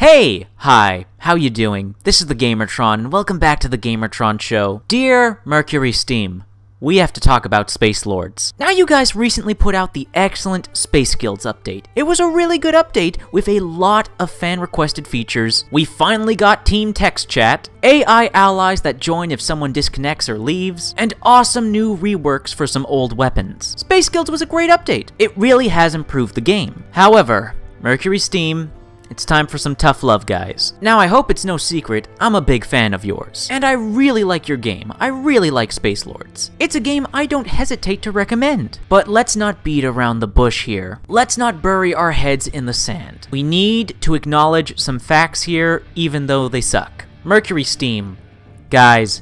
Hey! Hi, how you doing? This is the Gamertron, and welcome back to the Gamertron Show. Dear MercurySteam, we have to talk about SpaceLords. Now, you guys recently put out the excellent Space Guilds update. It was a really good update with a lot of fan-requested features. We finally got team text chat, AI allies that join if someone disconnects or leaves, and awesome new reworks for some old weapons. Space Guilds was a great update. It really has improved the game. However, MercurySteam, it's time for some tough love, guys. Now, I hope it's no secret, I'm a big fan of yours. And I really like your game. I really like SpaceLords. It's a game I don't hesitate to recommend. But let's not beat around the bush here. Let's not bury our heads in the sand. We need to acknowledge some facts here, even though they suck. MercurySteam, guys,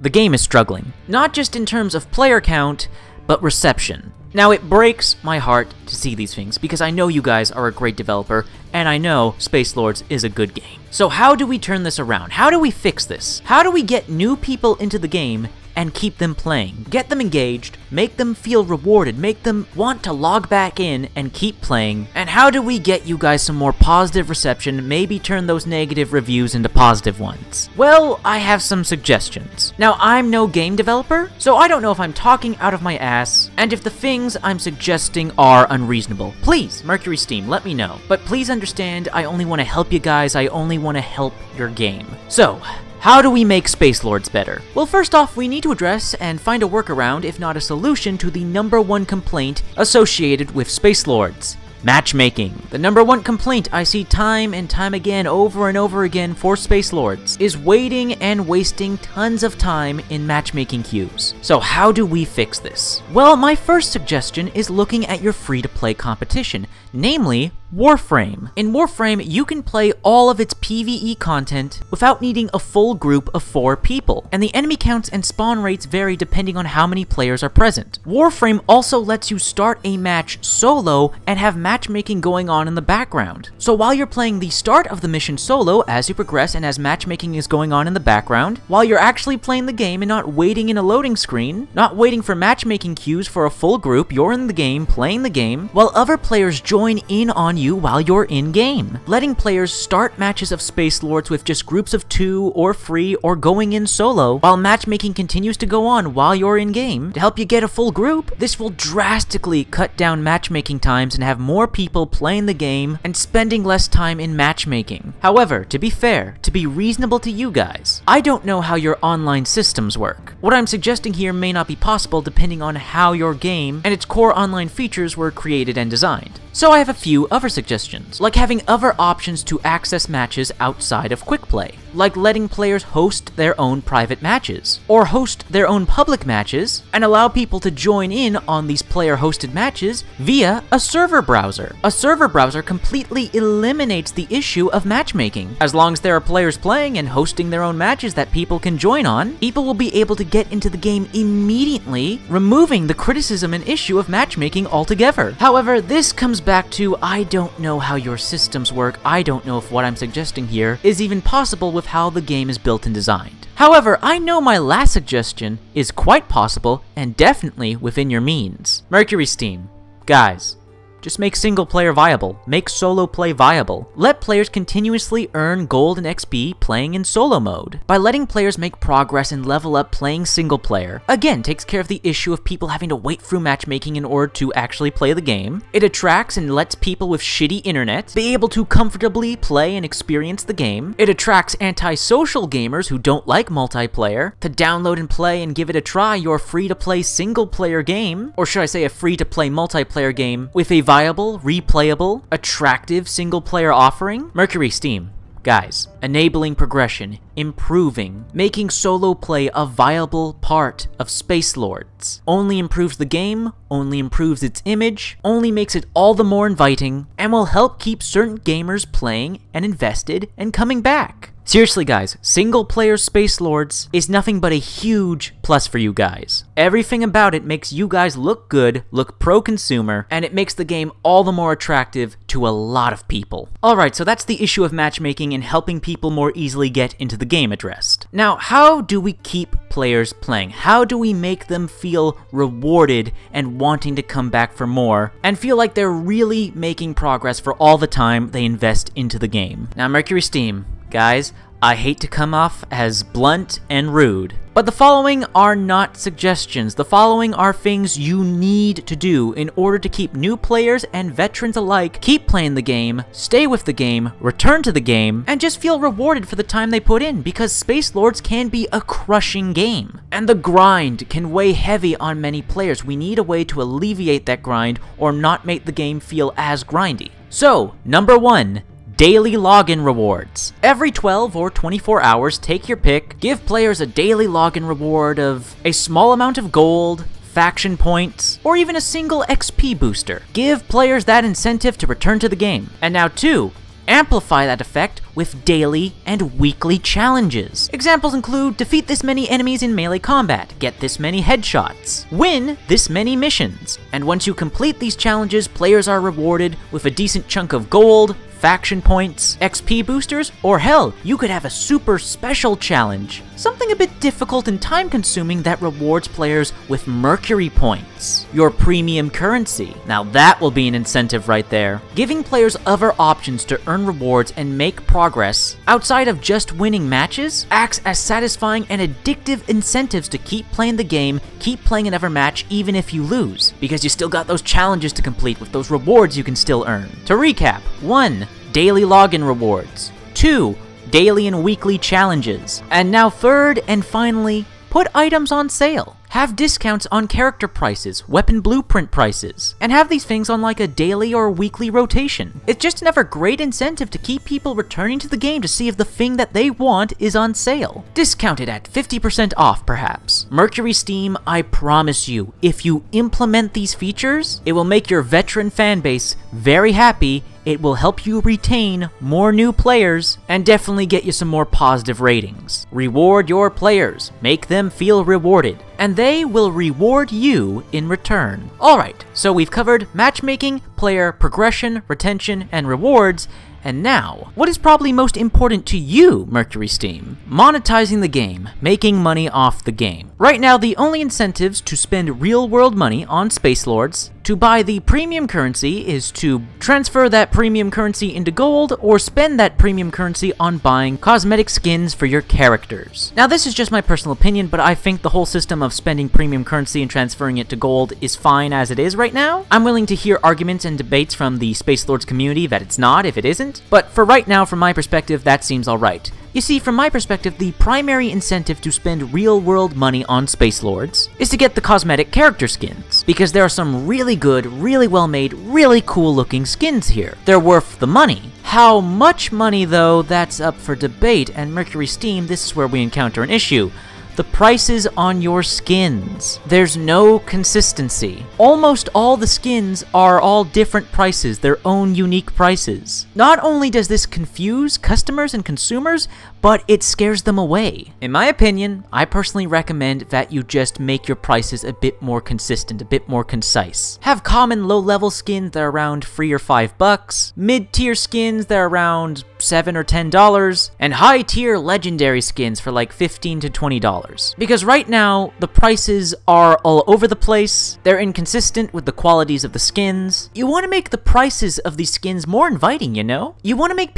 the game is struggling. Not just in terms of player count, but reception. Now, it breaks my heart to see these things, because I know you guys are a great developer, and I know SpaceLords is a good game. So how do we turn this around? How do we fix this? How do we get new people into the game and keep them playing? Get them engaged, make them feel rewarded, make them want to log back in and keep playing. And how do we get you guys some more positive reception, maybe turn those negative reviews into positive ones? Well, I have some suggestions. Now, I'm no game developer, so I don't know if I'm talking out of my ass, and if the things I'm suggesting are unreasonable. Please, MercurySteam, let me know. But please understand, I only want to help you guys, I only want to help your game. So, how do we make SpaceLords better? Well, first off, we need to address and find a workaround, if not a solution, to the #1 complaint associated with SpaceLords: matchmaking. The #1 complaint I see time and time again, over and over again for SpaceLords, is waiting and wasting tons of time in matchmaking queues. So how do we fix this? Well, my first suggestion is looking at your free-to-play competition, namely Warframe. In Warframe, you can play all of its PvE content without needing a full group of 4 people, and the enemy counts and spawn rates vary depending on how many players are present. Warframe also lets you start a match solo and have matchmaking going on in the background. So while you're playing the start of the mission solo, as you progress and as matchmaking is going on in the background, while you're actually playing the game and not waiting in a loading screen, not waiting for matchmaking queues for a full group, you're in the game, playing the game, while other players join in on you while you're in-game, letting players start matches of SpaceLords with just groups of 2 or free or going in solo, while matchmaking continues to go on while you're in-game to help you get a full group. This will drastically cut down matchmaking times and have more people playing the game and spending less time in matchmaking. However, to be fair, to be reasonable to you guys, I don't know how your online systems work. What I'm suggesting here may not be possible depending on how your game and its core online features were created and designed. So I have a few other suggestions, like having other options to access matches outside of Quick Play, like letting players host their own private matches, or host their own public matches, and allow people to join in on these player-hosted matches via a server browser. A server browser completely eliminates the issue of matchmaking. As long as there are players playing and hosting their own matches that people can join on, people will be able to get into the game immediately, removing the criticism and issue of matchmaking altogether. However, this comes back to, I don't know how your systems work. I don't know if what I'm suggesting here is even possible with how the game is built and designed. However, I know my last suggestion is quite possible and definitely within your means. MercurySteam, guys, just make single player viable. Make solo play viable. Let players continuously earn gold and XP playing in solo mode. By letting players make progress and level up playing single player, again, takes care of the issue of people having to wait through matchmaking in order to actually play the game. It attracts and lets people with shitty internet be able to comfortably play and experience the game. It attracts anti-social gamers who don't like multiplayer to download and play and give it a try your free-to-play single player game, or should I say a free-to-play multiplayer game with a viable, replayable, attractive single-player offering. MercurySteam, guys, enabling progression, improving, making solo play a viable part of SpaceLords only improves the game, only improves its image, only makes it all the more inviting, and will help keep certain gamers playing and invested and coming back. Seriously guys, single-player SpaceLords is nothing but a huge plus for you guys. Everything about it makes you guys look good, look pro-consumer, and it makes the game all the more attractive to a lot of people. Alright, so that's the issue of matchmaking and helping people more easily get into the game addressed. Now, how do we keep players playing? How do we make them feel rewarded and wanting to come back for more, and feel like they're really making progress for all the time they invest into the game? Now, MercurySteam, guys, I hate to come off as blunt and rude, but the following are not suggestions. The following are things you need to do in order to keep new players and veterans alike keep playing the game, stay with the game, return to the game, and just feel rewarded for the time they put in, because SpaceLords can be a crushing game. And the grind can weigh heavy on many players. We need a way to alleviate that grind or not make the game feel as grindy. So, number 1. Daily login rewards. Every 12 or 24 hours, take your pick, give players a daily login reward of a small amount of gold, faction points, or even a single XP booster. Give players that incentive to return to the game. And now 2, amplify that effect with daily and weekly challenges. Examples include defeat this many enemies in melee combat, get this many headshots, win this many missions. And once you complete these challenges, players are rewarded with a decent chunk of gold, faction points, XP boosters, or hell, you could have a super special challenge. Something a bit difficult and time-consuming that rewards players with Mercury points, your premium currency. Now that will be an incentive right there. Giving players other options to earn rewards and make progress outside of just winning matches acts as satisfying and addictive incentives to keep playing the game, keep playing another match even if you lose, because you still got those challenges to complete with those rewards you can still earn. To recap, 1. Daily login rewards. 2. Daily and weekly challenges. And now 3rd and finally, put items on sale. Have discounts on character prices, weapon blueprint prices, and have these things on like a daily or weekly rotation. It's just another great incentive to keep people returning to the game to see if the thing that they want is on sale. Discounted at 50% off, perhaps. MercurySteam, I promise you, if you implement these features, it will make your veteran fanbase very happy. It will help you retain more new players, and definitely get you some more positive ratings. Reward your players, make them feel rewarded, and they will reward you in return. Alright, so we've covered matchmaking, player progression, retention, and rewards, and now, what is probably most important to you, MercurySteam? Monetizing the game, making money off the game. Right now, the only incentives to spend real-world money on SpaceLords to buy the premium currency is to transfer that premium currency into gold or spend that premium currency on buying cosmetic skins for your characters. Now, this is just my personal opinion, but I think the whole system of spending premium currency and transferring it to gold is fine as it is right now. I'm willing to hear arguments and debates from the SpaceLords community that it's not if it isn't, but for right now, from my perspective, that seems alright. You see, from my perspective, the primary incentive to spend real-world money on SpaceLords is to get the cosmetic character skins, because there are some really good, really well-made, really cool-looking skins here. They're worth the money. How much money, though, that's up for debate, and MercurySteam, this is where we encounter an issue. The prices on your skins. There's no consistency. Almost all the skins are all different prices, their own unique prices. Not only does this confuse customers and consumers, but it scares them away. In my opinion, I personally recommend that you just make your prices a bit more consistent, a bit more concise. Have common low-level skins that are around $3 or $5, mid-tier skins that are around $7 or $10, and high-tier legendary skins for like $15 to $20. Because right now, the prices are all over the place, they're inconsistent with the qualities of the skins. You want to make the prices of these skins more inviting, you know? You want to make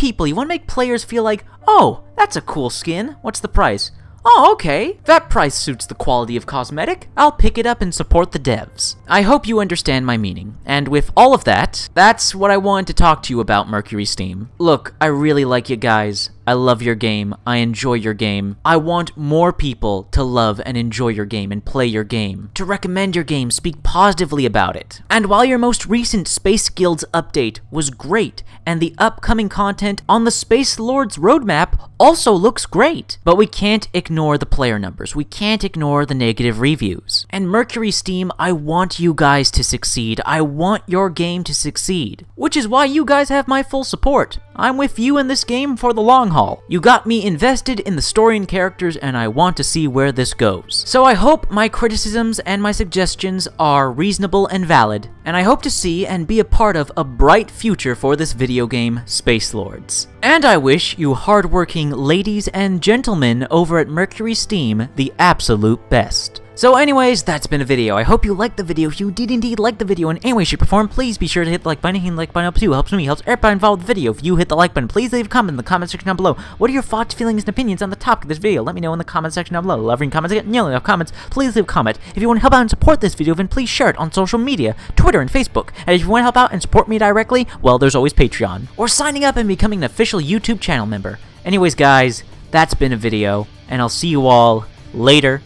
players feel like, oh, that's a cool skin. What's the price? Oh, okay. That price suits the quality of cosmetic. I'll pick it up and support the devs. I hope you understand my meaning. And with all of that, that's what I wanted to talk to you about, MercurySteam. Look, I really like you guys. I love your game. I enjoy your game. I want more people to love and enjoy your game and play your game, to recommend your game, speak positively about it. And while your most recent Space Guilds update was great, and the upcoming content on the SpaceLords roadmap also looks great, but we can't ignore the player numbers. We can't ignore the negative reviews. And MercurySteam, I want you guys to succeed. I want your game to succeed, which is why you guys have my full support. I'm with you in this game for the long haul. You got me invested in the story and characters, and I want to see where this goes. So I hope my criticisms and my suggestions are reasonable and valid, and I hope to see and be a part of a bright future for this video game, SpaceLords. And I wish you hardworking ladies and gentlemen over at MercurySteam the absolute best. So anyways, that's been a video. I hope you liked the video. If you did indeed like the video in any way, shape, or form, please be sure to hit the like button. Hitting the like button up too helps me, helps everybody involved with the video. If you hit the like button, please leave a comment in the comment section down below. What are your thoughts, feelings, and opinions on the topic of this video? Let me know in the comment section down below. Love reading comments again. Enough comments. Please leave a comment. If you want to help out and support this video, then please share it on social media, Twitter and Facebook. And if you want to help out and support me directly, well, there's always Patreon, or signing up and becoming an official YouTube channel member. Anyways, guys, that's been a video, and I'll see you all later.